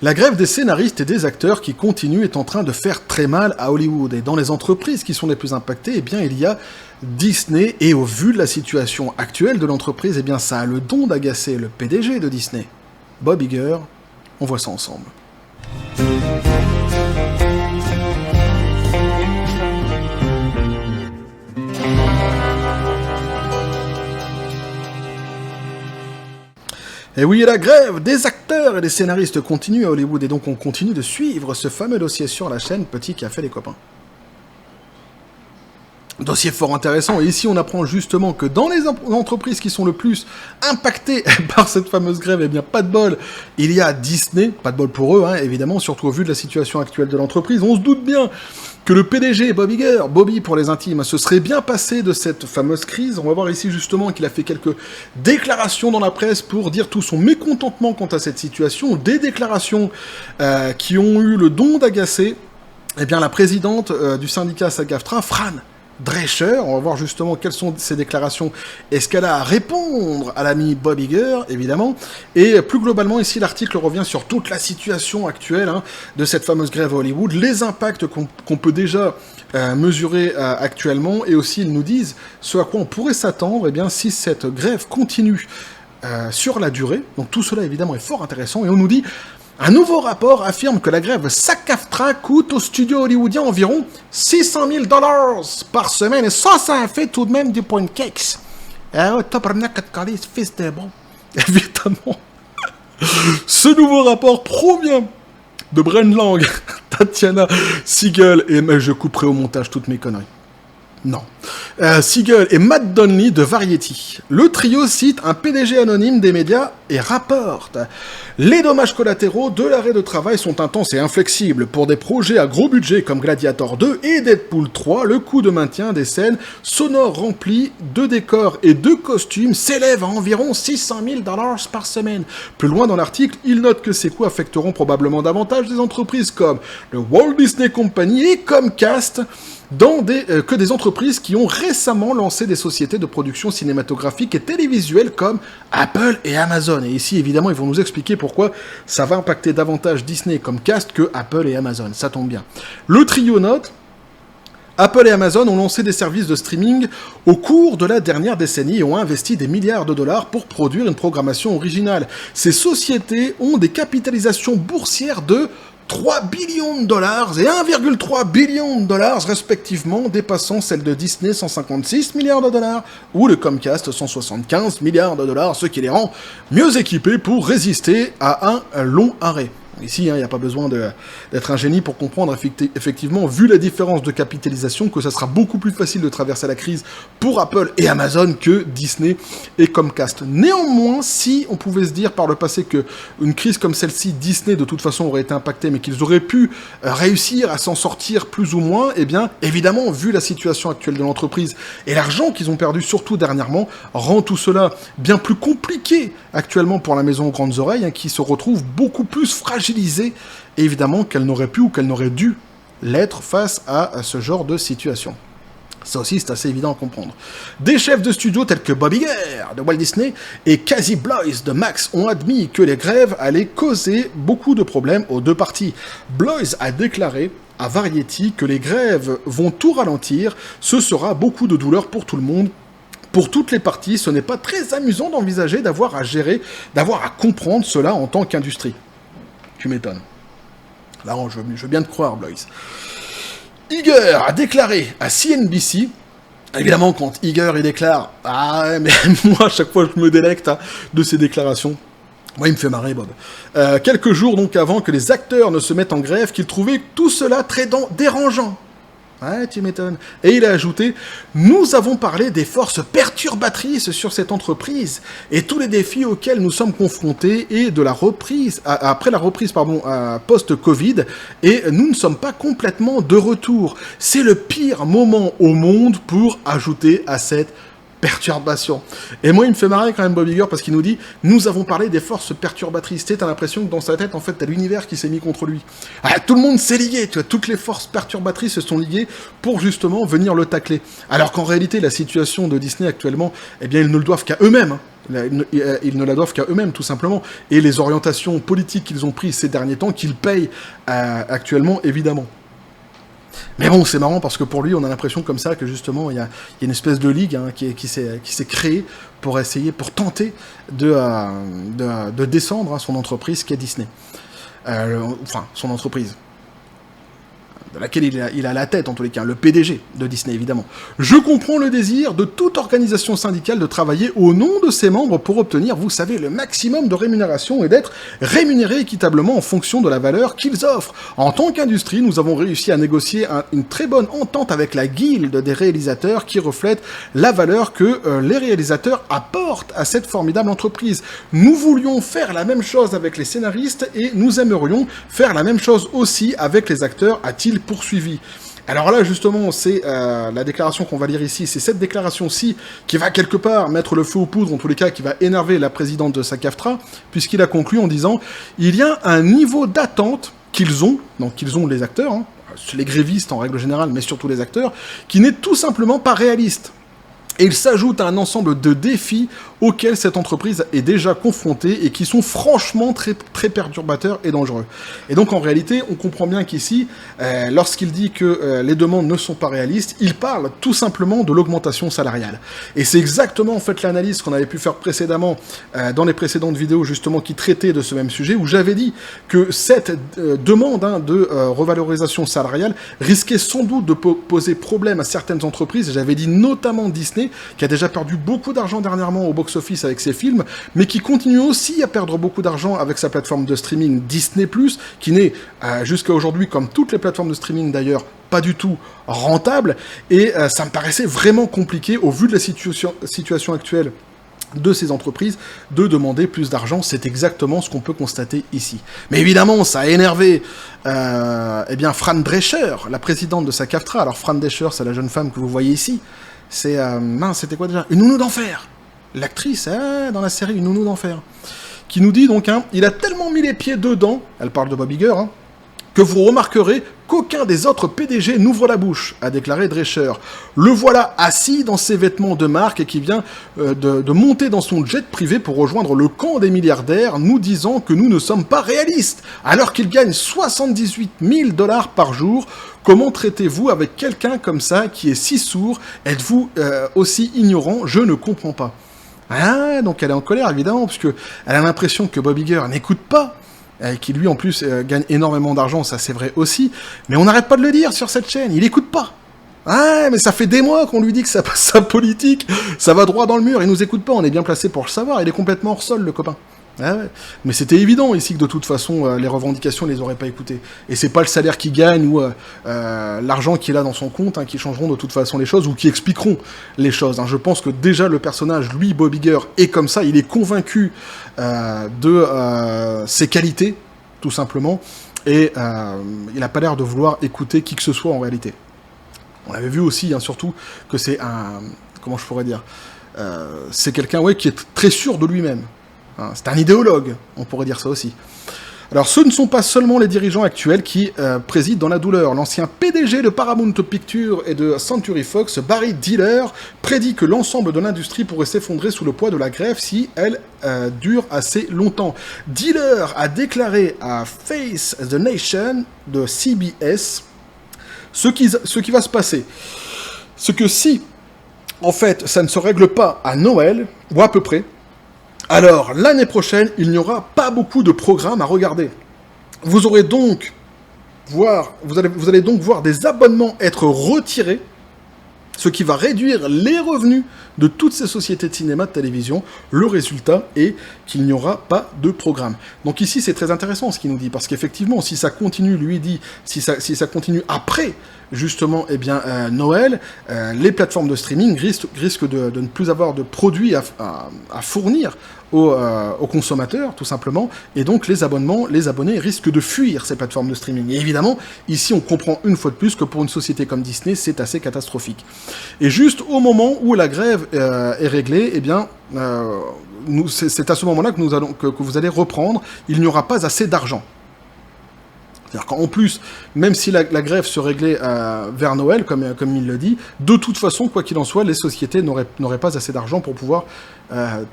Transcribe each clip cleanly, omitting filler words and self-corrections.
La grève des scénaristes et des acteurs qui continue est en train de faire très mal à Hollywood. Et dans les entreprises qui sont les plus impactées, eh bien, il y a Disney. Et au vu de la situation actuelle de l'entreprise, eh bien, ça a le don d'agacer le PDG de Disney, Bob Iger. On voit ça ensemble. Et oui, la grève des acteurs et des scénaristes continue à Hollywood, et donc on continue de suivre ce fameux dossier sur la chaîne Petit Café les copains. Dossier fort intéressant, et ici on apprend justement que dans les entreprises qui sont le plus impactées par cette fameuse grève, eh bien pas de bol, il y a Disney, pas de bol pour eux, hein, évidemment, surtout au vu de la situation actuelle de l'entreprise. On se doute bien que le PDG, Bob Iger, Bobby pour les intimes, se serait bien passé de cette fameuse crise. On va voir ici justement qu'il a fait quelques déclarations dans la presse pour dire tout son mécontentement quant à cette situation, des déclarations qui ont eu le don d'agacer eh bien la présidente du syndicat SAG-AFTRA, Fran Drescher. On va voir justement quelles sont ses déclarations. Est-ce qu'elle a à répondre à l'ami Bob Iger, évidemment. Et plus globalement, ici, l'article revient sur toute la situation actuelle de cette fameuse grève à Hollywood, les impacts qu'on peut déjà mesurer actuellement, et aussi ils nous disent ce à quoi on pourrait s'attendre eh bien, si cette grève continue sur la durée. Donc tout cela, évidemment, est fort intéressant. Et on nous dit... Un nouveau rapport affirme que la grève SAG-AFTRA coûte aux studios hollywoodiens environ 600 000 $ par semaine. Et ça fait tout de même du point de cakes. Ah ouais, tabarnak, fils de bon. Évidemment. Ce nouveau rapport provient de Bren Lang, Tatiana Siegel, et je couperai au montage toutes mes conneries. Non. Siegel et Matt Donnelly de Variety. Le trio cite un PDG anonyme des médias et rapporte « Les dommages collatéraux de l'arrêt de travail sont intenses et inflexibles. Pour des projets à gros budget comme Gladiator 2 et Deadpool 3, le coût de maintien des scènes sonores remplies de décors et de costumes s'élève à environ 600 000 $ par semaine. » Plus loin dans l'article, il note que ces coûts affecteront probablement davantage des entreprises comme le Walt Disney Company et Comcast, que des entreprises qui ont récemment lancé des sociétés de production cinématographique et télévisuelle comme Apple et Amazon. Et ici, évidemment, ils vont nous expliquer pourquoi ça va impacter davantage Disney et Comcast que Apple et Amazon. Ça tombe bien. Le trio note... Apple et Amazon ont lancé des services de streaming au cours de la dernière décennie et ont investi des milliards de dollars pour produire une programmation originale. Ces sociétés ont des capitalisations boursières de 3 billions de dollars et 1,3 billion de dollars respectivement, dépassant celle de Disney 156 milliards de dollars ou le Comcast 175 milliards de dollars, ce qui les rend mieux équipés pour résister à un long arrêt. Ici, il n'y a pas besoin d'être un génie pour comprendre effectivement, vu la différence de capitalisation, que ça sera beaucoup plus facile de traverser la crise pour Apple et Amazon que Disney et Comcast. Néanmoins, si on pouvait se dire par le passé qu'une crise comme celle-ci, Disney de toute façon aurait été impactée, mais qu'ils auraient pu réussir à s'en sortir plus ou moins, eh bien, évidemment, vu la situation actuelle de l'entreprise et l'argent qu'ils ont perdu, surtout dernièrement, rend tout cela bien plus compliqué actuellement pour la maison aux grandes oreilles, qui se retrouve beaucoup plus fragile, et évidemment qu'elle n'aurait pu ou qu'elle n'aurait dû l'être face à ce genre de situation. Ça aussi, c'est assez évident à comprendre. Des chefs de studio tels que Bob Iger de Walt Disney et Casey Bloys de Max ont admis que les grèves allaient causer beaucoup de problèmes aux deux parties. Bloys a déclaré à Variety que les grèves vont tout ralentir, ce sera beaucoup de douleur pour tout le monde. Pour toutes les parties, ce n'est pas très amusant d'envisager d'avoir à gérer, d'avoir à comprendre cela en tant qu'industrie. Tu m'étonnes. Là, je veux bien te croire, Bloys. Iger a déclaré à CNBC, évidemment, quand Iger il déclare, ah, mais moi, à chaque fois, je me délecte de ces déclarations. Moi, il me fait marrer, Bob. Quelques jours donc avant que les acteurs ne se mettent en grève, qu'il trouvait tout cela très dérangeant. Ouais, tu m'étonnes. Et il a ajouté « Nous avons parlé des forces perturbatrices sur cette entreprise et tous les défis auxquels nous sommes confrontés et de la reprise, après la reprise post-Covid, et nous ne sommes pas complètement de retour. C'est le pire moment au monde pour ajouter à cette perturbation. Et moi, il me fait marrer quand même Bob Iger parce qu'il nous dit « Nous avons parlé des forces perturbatrices ». Tu sais, t'as l'impression que dans sa tête, en fait, t'as l'univers qui s'est mis contre lui. Ah, tout le monde s'est ligué, tu vois, toutes les forces perturbatrices se sont liguées pour justement venir le tacler. Alors qu'en réalité, la situation de Disney actuellement, eh bien, ils ne le doivent qu'à eux-mêmes. Hein. Ils ne la doivent qu'à eux-mêmes, tout simplement. Et les orientations politiques qu'ils ont prises ces derniers temps, qu'ils payent actuellement, évidemment. Mais bon, c'est marrant parce que pour lui, on a l'impression comme ça que justement, il y a une espèce de ligue hein, qui s'est créée pour essayer, pour tenter de descendre hein, son entreprise qu'est Disney. Enfin, son entreprise. De laquelle il a la tête, en tous les cas, le PDG de Disney, évidemment. Je comprends le désir de toute organisation syndicale de travailler au nom de ses membres pour obtenir, vous savez, le maximum de rémunération et d'être rémunérés équitablement en fonction de la valeur qu'ils offrent. En tant qu'industrie, nous avons réussi à négocier une très bonne entente avec la guilde des réalisateurs qui reflète la valeur que les réalisateurs apportent à cette formidable entreprise. Nous voulions faire la même chose avec les scénaristes et nous aimerions faire la même chose aussi avec les acteurs, a-t-il poursuivi. Alors là, justement, c'est la déclaration qu'on va lire ici, c'est cette déclaration-ci qui va quelque part mettre le feu aux poudres, en tous les cas, qui va énerver la présidente de SAG-AFTRA, puisqu'il a conclu en disant « Il y a un niveau d'attente qu'ils ont, donc qu'ils ont les acteurs, hein, les grévistes en règle générale, mais surtout les acteurs, qui n'est tout simplement pas réaliste. » Et il s'ajoute à un ensemble de défis auxquels cette entreprise est déjà confrontée et qui sont franchement très, très perturbateurs et dangereux. Et donc en réalité, on comprend bien qu'ici, lorsqu'il dit que les demandes ne sont pas réalistes, il parle tout simplement de l'augmentation salariale. Et c'est exactement en fait l'analyse qu'on avait pu faire précédemment dans les précédentes vidéos justement qui traitaient de ce même sujet, où j'avais dit que cette demande hein, de revalorisation salariale risquait sans doute de poser problème à certaines entreprises. J'avais dit notamment Disney, qui a déjà perdu beaucoup d'argent dernièrement au box-office avec ses films, mais qui continue aussi à perdre beaucoup d'argent avec sa plateforme de streaming Disney+, qui n'est jusqu'à aujourd'hui, comme toutes les plateformes de streaming d'ailleurs, pas du tout rentable, et ça me paraissait vraiment compliqué, au vu de la situation actuelle de ces entreprises, de demander plus d'argent. C'est exactement ce qu'on peut constater ici. Mais évidemment, ça a énervé eh bien, Fran Drescher, la présidente de SAG-AFTRA. Alors Fran Drescher, c'est la jeune femme que vous voyez ici. C'est, c'était quoi déjà ? Une nounou d'enfer. L'actrice, dans la série, une nounou d'enfer. Qui nous dit donc, hein, il a tellement mis les pieds dedans, elle parle de Bob Iger, hein, que vous remarquerez qu'aucun des autres PDG n'ouvre la bouche, a déclaré Drescher. Le voilà assis dans ses vêtements de marque et qui vient de monter dans son jet privé pour rejoindre le camp des milliardaires, nous disant que nous ne sommes pas réalistes, alors qu'il gagne 78 000 $ par jour. Comment traitez-vous avec quelqu'un comme ça qui est si sourd? Êtes-vous aussi ignorant? Je ne comprends pas. Ah, donc elle est en colère évidemment, parce que elle a l'impression que Bob Iger n'écoute pas. Qui lui en plus gagne énormément d'argent, ça c'est vrai aussi, mais on n'arrête pas de le dire sur cette chaîne, il écoute pas. Ah, mais ça fait des mois qu'on lui dit que sa politique, ça va droit dans le mur, il nous écoute pas, on est bien placé pour le savoir, il est complètement hors sol le copain. Ah ouais. Mais c'était évident ici que de toute façon les revendications ne les auraient pas écoutées. Et c'est pas le salaire qu'il gagne ou l'argent qu'il a dans son compte hein, qui changeront de toute façon les choses ou qui expliqueront les choses. Hein. Je pense que déjà le personnage, lui, Bob Iger, est comme ça, il est convaincu de ses qualités, tout simplement, et il n'a pas l'air de vouloir écouter qui que ce soit en réalité. On avait vu aussi, hein, surtout, que c'est un... Comment je pourrais dire c'est quelqu'un qui est très sûr de lui-même. C'est un idéologue, on pourrait dire ça aussi. Alors, ce ne sont pas seulement les dirigeants actuels qui président dans la douleur. L'ancien PDG de Paramount Pictures et de Century Fox, Barry Diller, prédit que l'ensemble de l'industrie pourrait s'effondrer sous le poids de la grève si elle dure assez longtemps. Diller a déclaré à Face the Nation de CBS ce qui va se passer. Ce que si, en fait, ça ne se règle pas à Noël, ou à peu près, alors, l'année prochaine, il n'y aura pas beaucoup de programmes à regarder. Vous allez donc voir des abonnements être retirés, ce qui va réduire les revenus de toutes ces sociétés de cinéma, de télévision. Le résultat est qu'il n'y aura pas de programme. Donc ici, c'est très intéressant ce qu'il nous dit, parce qu'effectivement, si ça continue, lui dit, si ça continue après, justement, eh bien, Noël, les plateformes de streaming risquent de ne plus avoir de produits à fournir aux consommateurs, tout simplement, et donc les abonnés risquent de fuir ces plateformes de streaming. Et évidemment, ici, on comprend une fois de plus que pour une société comme Disney, c'est assez catastrophique. Et juste au moment où la grève est réglée, eh bien, c'est à ce moment-là que vous allez reprendre. Il n'y aura pas assez d'argent. C'est-à-dire qu'en plus, même si la grève se réglait vers Noël, comme il le dit, de toute façon, quoi qu'il en soit, les sociétés n'auraient pas assez d'argent pour pouvoir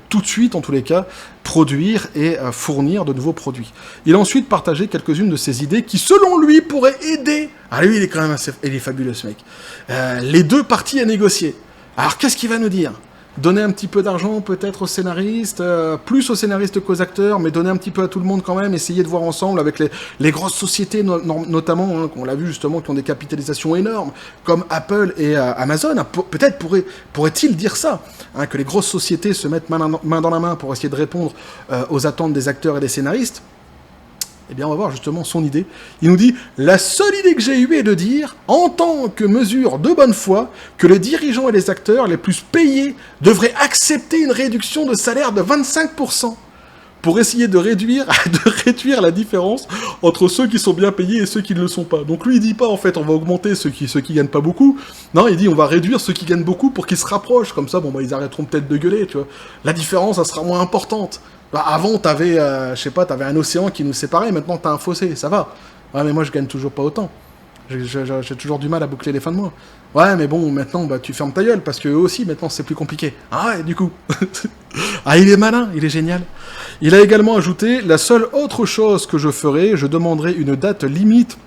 tout de suite, en tous les cas, produire et fournir de nouveaux produits. Il a ensuite partagé quelques-unes de ses idées qui, selon lui, pourraient aider... Ah, lui, il est quand même il est fabuleux, ce mec. Les deux parties à négocier. Alors, qu'est-ce qu'il va nous dire ? Donner un petit peu d'argent peut-être aux scénaristes, plus aux scénaristes qu'aux acteurs, mais donner un petit peu à tout le monde quand même, essayer de voir ensemble avec les grosses sociétés notamment, hein, qu'on l'a vu justement, qui ont des capitalisations énormes, comme Apple et Amazon. Peut-être pourrait-il dire ça, hein, que les grosses sociétés se mettent main dans la main pour essayer de répondre aux attentes des acteurs et des scénaristes. Eh bien, on va voir justement son idée. Il nous dit « La seule idée que j'ai eue est de dire, en tant que mesure de bonne foi, que les dirigeants et les acteurs les plus payés devraient accepter une réduction de salaire de 25% pour essayer de réduire la différence entre ceux qui sont bien payés et ceux qui ne le sont pas. » Donc lui, il dit pas, en fait, on va augmenter ceux qui gagnent pas beaucoup. Non, il dit, on va réduire ceux qui gagnent beaucoup pour qu'ils se rapprochent. Comme ça, ils arrêteront peut-être de gueuler, tu vois. La différence, elle sera moins importante. Avant, t'avais un océan qui nous séparait, maintenant t'as un fossé, ça va. Ouais, mais moi je gagne toujours pas autant. J'ai toujours du mal à boucler les fins de mois. Ouais, mais bon, maintenant, tu fermes ta gueule, parce que eux aussi, maintenant, c'est plus compliqué. Ah ouais, du coup. Ah, il est malin, il est génial. Il a également ajouté, la seule autre chose que je ferai, je demanderai une date limite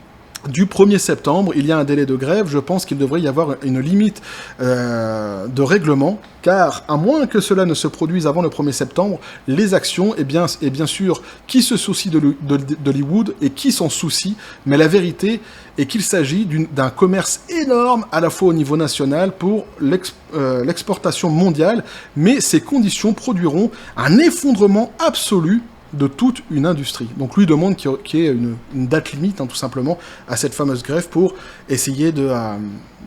du 1er septembre, il y a un délai de grève, je pense qu'il devrait y avoir une limite de règlement, car à moins que cela ne se produise avant le 1er septembre, les actions, et bien sûr, qui se soucie d'Hollywood et qui s'en soucie, mais la vérité est qu'il s'agit d'un commerce énorme, à la fois au niveau national, pour l'exportation mondiale, mais ces conditions produiront un effondrement absolu de toute une industrie. Donc lui demande qu'il y ait une date limite, hein, tout simplement, à cette fameuse grève pour essayer de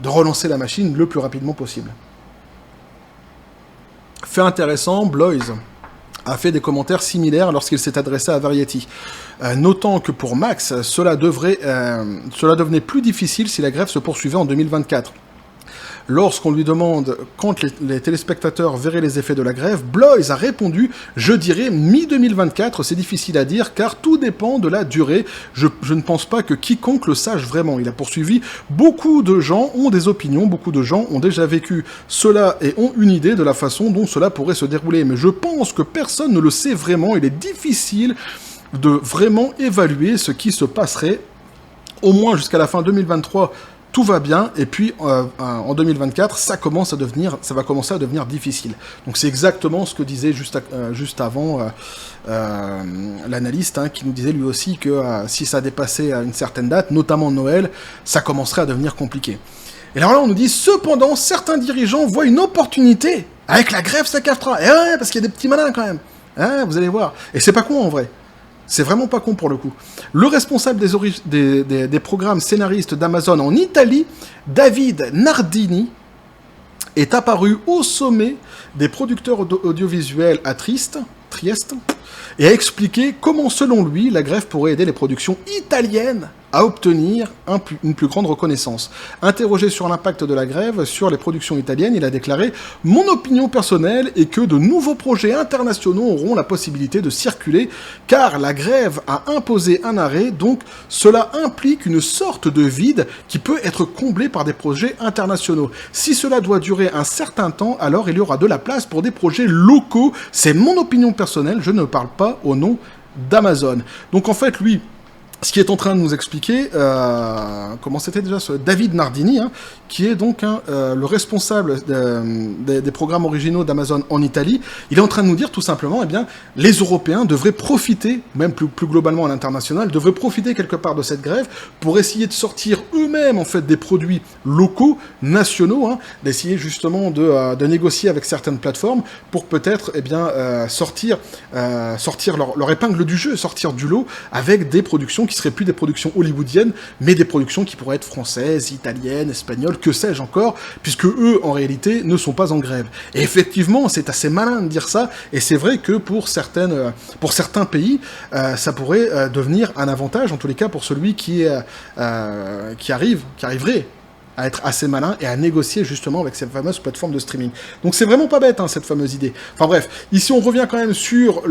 relancer la machine le plus rapidement possible. Fait intéressant, Bloise a fait des commentaires similaires lorsqu'il s'est adressé à Variety, notant que pour Max, cela devenait plus difficile si la grève se poursuivait en 2024. Lorsqu'on lui demande quand les téléspectateurs verraient les effets de la grève, Bloise a répondu « Je dirais mi-2024, c'est difficile à dire car tout dépend de la durée. Je ne pense pas que quiconque le sache vraiment. » Il a poursuivi « Beaucoup de gens ont des opinions, beaucoup de gens ont déjà vécu cela et ont une idée de la façon dont cela pourrait se dérouler. Mais je pense que personne ne le sait vraiment. Il est difficile de vraiment évaluer ce qui se passerait au moins jusqu'à la fin 2023. Tout va bien, et puis en 2024, ça va commencer à devenir difficile. Donc c'est exactement ce que disait juste avant l'analyste, hein, qui nous disait lui aussi que si ça dépassait une certaine date, notamment Noël, ça commencerait à devenir compliqué. Et alors là, on nous dit, cependant, certains dirigeants voient une opportunité. Avec la grève, ça captera. Et ouais, parce qu'il y a des petits malins quand même. Hein, vous allez voir. Et c'est pas con en vrai. C'est vraiment pas con pour le coup. Le responsable des programmes scénaristes d'Amazon en Italie, David Nardini, est apparu au sommet des producteurs audiovisuels à Trieste, et a expliqué comment, selon lui, la grève pourrait aider les productions italiennes à obtenir une plus grande reconnaissance. Interrogé sur l'impact de la grève sur les productions italiennes, il a déclaré « Mon opinion personnelle est que de nouveaux projets internationaux auront la possibilité de circuler, car la grève a imposé un arrêt, donc cela implique une sorte de vide qui peut être comblé par des projets internationaux. Si cela doit durer un certain temps, alors il y aura de la place pour des projets locaux. C'est mon opinion personnelle, je ne parle pas au nom d'Amazon. » Donc en fait, lui, ce qui est en train de nous expliquer, comment c'était déjà ce David Nardini, hein, qui est donc le responsable des programmes originaux d'Amazon en Italie, il est en train de nous dire tout simplement, eh bien, les Européens devraient profiter, même plus globalement à l'international, devraient profiter quelque part de cette grève pour essayer de sortir eux-mêmes en fait des produits locaux, nationaux, hein, d'essayer justement de négocier avec certaines plateformes pour peut-être eh bien sortir leur épingle du jeu, sortir du lot avec des productions qui seraient plus des productions hollywoodiennes, mais des productions qui pourraient être françaises, italiennes, espagnoles, que sais-je encore, puisque eux, en réalité, ne sont pas en grève. Et effectivement, c'est assez malin de dire ça, et c'est vrai que pour certains pays, ça pourrait devenir un avantage, en tous les cas pour celui qui arriverait à être assez malin et à négocier justement avec cette fameuse plateforme de streaming. Donc c'est vraiment pas bête, hein, cette fameuse idée. Enfin bref, ici on revient quand même sur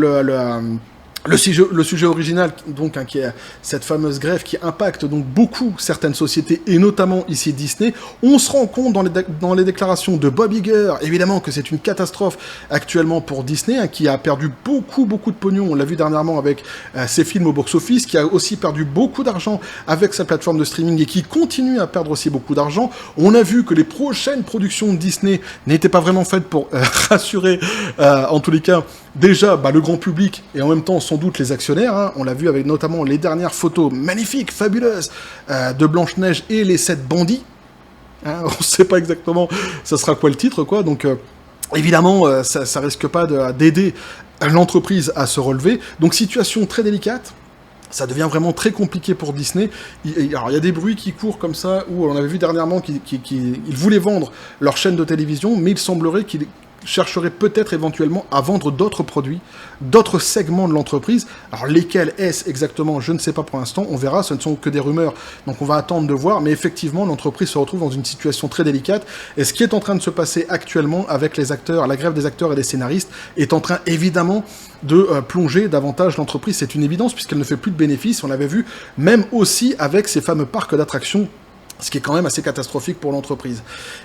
le sujet original, donc, hein, qui est cette fameuse grève qui impacte donc beaucoup certaines sociétés, et notamment ici Disney. On se rend compte dans les déclarations de Bob Iger, évidemment, que c'est une catastrophe actuellement pour Disney, hein, qui a perdu beaucoup de pognon. On l'a vu dernièrement avec ses films au box-office, qui a aussi perdu beaucoup d'argent avec sa plateforme de streaming et qui continue à perdre aussi beaucoup d'argent. On a vu que les prochaines productions de Disney n'étaient pas vraiment faites pour rassurer, en tous les cas, déjà le grand public et en même temps sans doute les actionnaires, hein. On l'a vu avec notamment les dernières photos magnifiques, fabuleuses, de Blanche-Neige et les 7 bandits. Hein, on ne sait pas exactement ça sera quoi le titre, quoi. Donc évidemment, ça risque pas d'aider l'entreprise à se relever. Donc situation très délicate. Ça devient vraiment très compliqué pour Disney. Alors, il y a des bruits qui courent comme ça, où on avait vu dernièrement qu'ils voulaient vendre leur chaîne de télévision, mais il semblerait qu'ils chercherait peut-être éventuellement à vendre d'autres produits, d'autres segments de l'entreprise. Alors lesquels est-ce exactement, je ne sais pas pour l'instant, on verra, ce ne sont que des rumeurs, donc on va attendre de voir, mais effectivement l'entreprise se retrouve dans une situation très délicate, et ce qui est en train de se passer actuellement avec les acteurs, la grève des acteurs et des scénaristes, est en train évidemment de plonger davantage l'entreprise, c'est une évidence puisqu'elle ne fait plus de bénéfices, on l'avait vu même aussi avec ces fameux parcs d'attractions, ce qui est quand même assez catastrophique pour l'entreprise.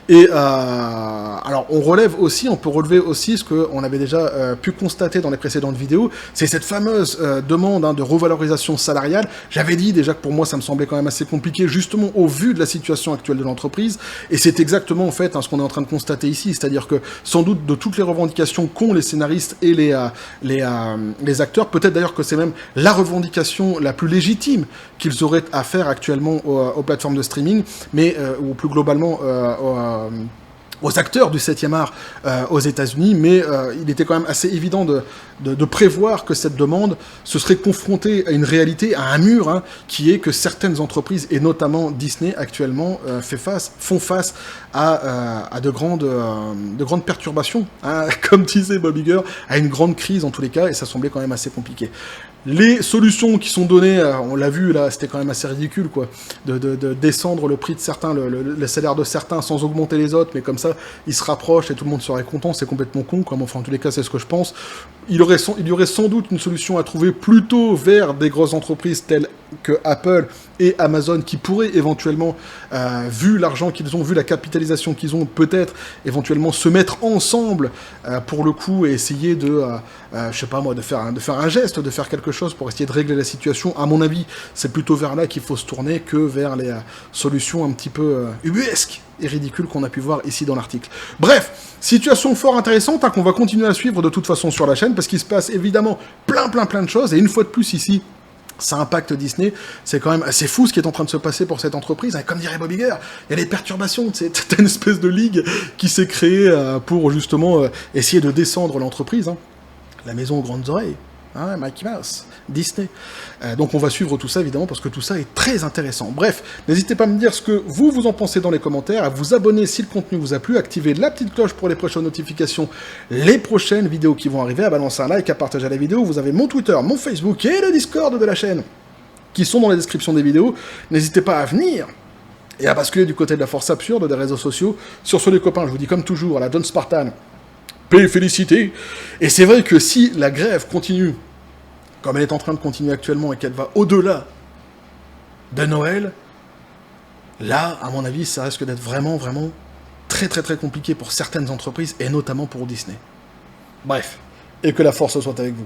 Et alors, on peut relever aussi ce qu'on avait déjà pu constater dans les précédentes vidéos, c'est cette fameuse demande, hein, de revalorisation salariale. J'avais dit déjà que pour moi, ça me semblait quand même assez compliqué, justement au vu de la situation actuelle de l'entreprise, et c'est exactement en fait, hein, ce qu'on est en train de constater ici, c'est-à-dire que sans doute de toutes les revendications qu'ont les scénaristes et les acteurs, peut-être d'ailleurs que c'est même la revendication la plus légitime qu'ils auraient à faire actuellement aux plateformes de streaming, mais ou plus globalement aux acteurs du 7e art aux États-Unis, mais il était quand même assez évident de prévoir que cette demande se serait confrontée à une réalité, à un mur, hein, qui est que certaines entreprises, et notamment Disney actuellement, font face à de grandes perturbations, hein, comme disait Bob Iger, à une grande crise en tous les cas, et ça semblait quand même assez compliqué. Les solutions qui sont données, on l'a vu là, c'était quand même assez ridicule, quoi, de descendre le prix de certains, le salaire de certains sans augmenter les autres, mais comme ça, ils se rapprochent et tout le monde serait content, c'est complètement con, quoi. Enfin, en tous les cas, c'est ce que je pense. Il y aurait sans doute une solution à trouver plutôt vers des grosses entreprises telles que Apple et Amazon qui pourraient éventuellement, vu l'argent qu'ils ont, vu la capitalisation qu'ils ont, peut-être éventuellement se mettre ensemble pour le coup et essayer de, je sais pas moi, de faire un geste, de faire quelque chose pour essayer de régler la situation. À mon avis, c'est plutôt vers là qu'il faut se tourner que vers les solutions un petit peu ubuesques et ridicules qu'on a pu voir ici dans l'article. Bref, situation fort intéressante, hein, qu'on va continuer à suivre de toute façon sur la chaîne, parce qu'il se passe évidemment plein de choses, et une fois de plus ici, ça impacte Disney, c'est quand même assez fou ce qui est en train de se passer pour cette entreprise, hein. Comme dirait Bob Iger, il y a des perturbations, c'est une espèce de ligue qui s'est créée pour justement essayer de descendre l'entreprise, hein. La maison aux grandes oreilles, hein, Mickey Mouse, Disney. Donc on va suivre tout ça évidemment parce que tout ça est très intéressant. Bref, n'hésitez pas à me dire ce que vous en pensez dans les commentaires, à vous abonner si le contenu vous a plu, à activer la petite cloche pour les prochaines notifications, les prochaines vidéos qui vont arriver, à balancer un like, à partager la vidéo. Vous avez mon Twitter, mon Facebook et le Discord de la chaîne qui sont dans la description des vidéos. N'hésitez pas à venir et à basculer du côté de la force absurde des réseaux sociaux. Sur ce les copains, je vous dis comme toujours, à la John Spartan, paix et félicité. Et c'est vrai que si la grève continue comme elle est en train de continuer actuellement et qu'elle va au-delà de Noël, là, à mon avis, ça risque d'être vraiment très compliqué pour certaines entreprises, et notamment pour Disney. Bref, et que la force soit avec vous.